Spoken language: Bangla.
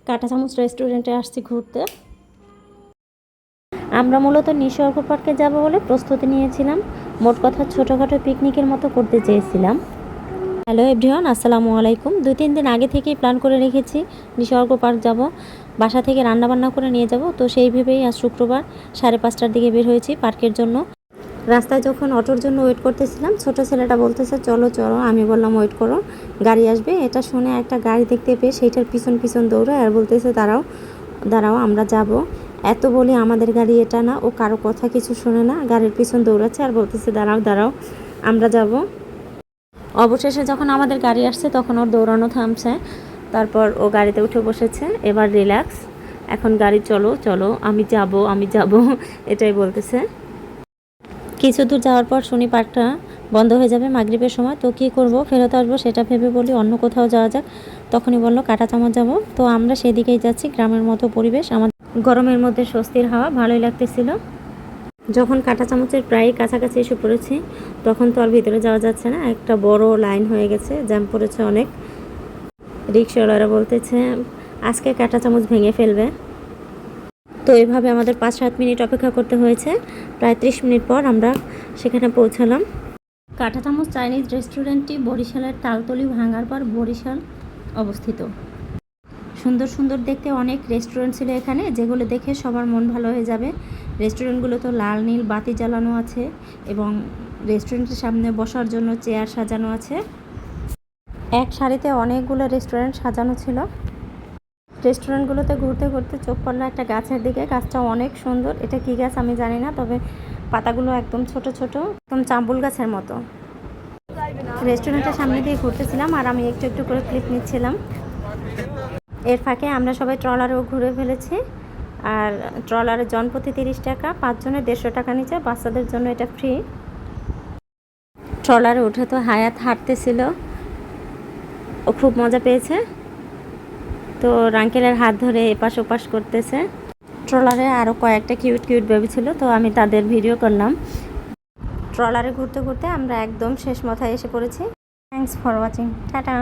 কাঁটা চামচ রেস্টুরেন্টে আসছি ঘুরতে। আমরা মূলত নিসর্গ পার্কে যাব বলে প্রস্তুতি নিয়েছিলাম। মোট কথা ছোটোখাটো পিকনিকের মতো করতে চেয়েছিলাম। হ্যালো এভরিওয়ান, আসসালামু আলাইকুম। 2-3 দিন আগে থেকেই প্ল্যান করে রেখেছি নিসর্গ পার্ক যাব, বাসা থেকে রান্নাবান্না করে নিয়ে যাব। তো সেই ভেবেই আজ শুক্রবার 5:30টার দিকে বের হয়েছি পার্কের জন্য। রাস্তায় যখন অটোর জন্য ওয়েট করতেছিলাম, ছোটো ছেলেটা বলতেছে চলো চলো, আমি বললাম ওয়েট করো, গাড়ি আসবে। এটা শুনে একটা গাড়ি দেখতে পেয়ে সেইটার পিছন পিছন দৌড়ায় আর বলতেছে দাঁড়াও দাঁড়াও, আমরা যাব। এত বলি আমাদের গাড়ি এটা না, ও কারো কথা কিছু শোনে না, গাড়ির পিছন দৌড়াচ্ছে আর বলতেছে দাঁড়াও দাঁড়াও, আমরা যাব। অবশেষে যখন আমাদের গাড়ি আসছে তখন ওর দৌড়ানো থামছে, তারপর ও গাড়িতে উঠে বসেছে। এবার রিল্যাক্স, এখন গাড়ি চলো চলো, আমি যাব আমি যাব, এটাই বলতেছে। কিছু দূর যাওয়ার পর শুনি পার্কটা বন্ধ হয়ে যাবে মাগরিবের সময়। তো কী করব, ফেরত আসবো সেটা ভেবে বলি অন্য কোথাও যাওয়া যাক। তখনই বললো কাঁটা চামচ যাব। তো আমরা সেদিকেই যাচ্ছি। গ্রামের মতো পরিবেশ, আমাদের গরমের মধ্যে স্বস্তির হাওয়া, ভালোই লাগতেছিল। যখন কাঁটা চামচের প্রায় কাছাকাছি এসে পড়েছি তখন তো আর ভিতরে যাওয়া যাচ্ছে না, একটা বড় লাইন হয়ে গেছে, জ্যাম পড়েছে অনেক। রিক্সাওয়ালারা বলতেছে আজকে কাঁটা চামচ ভেঙে ফেলবে। তো এভাবে আমাদের 5-7 মিনিট অপেক্ষা করতে হয়েছে। প্রায় 30 মিনিট পর আমরা সেখানে পৌঁছালাম। কাঁটা চামচ চাইনিজ রেস্টুরেন্টটি বরিশালের তালতলি ভাঙার পর বরিশাল অবস্থিত। সুন্দর সুন্দর দেখতে অনেক রেস্টুরেন্ট ছিল এখানে, যেগুলো দেখে সবার মন ভালো হয়ে যাবে। রেস্টুরেন্টগুলো তো লাল নীল বাতি জ্বালানো আছে এবং রেস্টুরেন্টের সামনে বসার জন্য চেয়ার সাজানো আছে। এক সারিতে অনেকগুলো রেস্টুরেন্ট সাজানো ছিল। রেস্টুরেন্টগুলোতে ঘুরতে ঘুরতে চোখ পড়লো একটা গাছের দিকে। গাছটা অনেক সুন্দর, এটা কী গাছ আমি জানি না, তবে পাতাগুলো একদম ছোট ছোট, একদম চাম্বুল গাছের মতো। রেস্টুরেন্টের সামনে দিয়ে ঘুরতেছিলাম আর আমি একটু একটু করে ক্লিপ নিচ্ছিলাম। এর ফাঁকে আমরা সবাই ট্রলারেও ঘুরে ফেলেছি। আর ট্রলারে জনপ্রতি 30 টাকা, 5 জনের 150 টাকা নিচে, বাচ্চাদের জন্য এটা ফ্রি। ট্রলারে উঠে তো হায়াত হাঁটতেছিল, ও খুব মজা পেয়েছে। তো আঙ্কেলের হাত ধরে এপাশ ওপাশ করতেছে। ট্রলারে আরও কয়েকটা কিউট কিউট বেবি ছিল, তো আমি তাদের ভিডিও করলাম। ট্রলারে ঘুরতে ঘুরতে আমরা একদম শেষ মাথায় এসে পড়েছি। Thanks for watching, tata.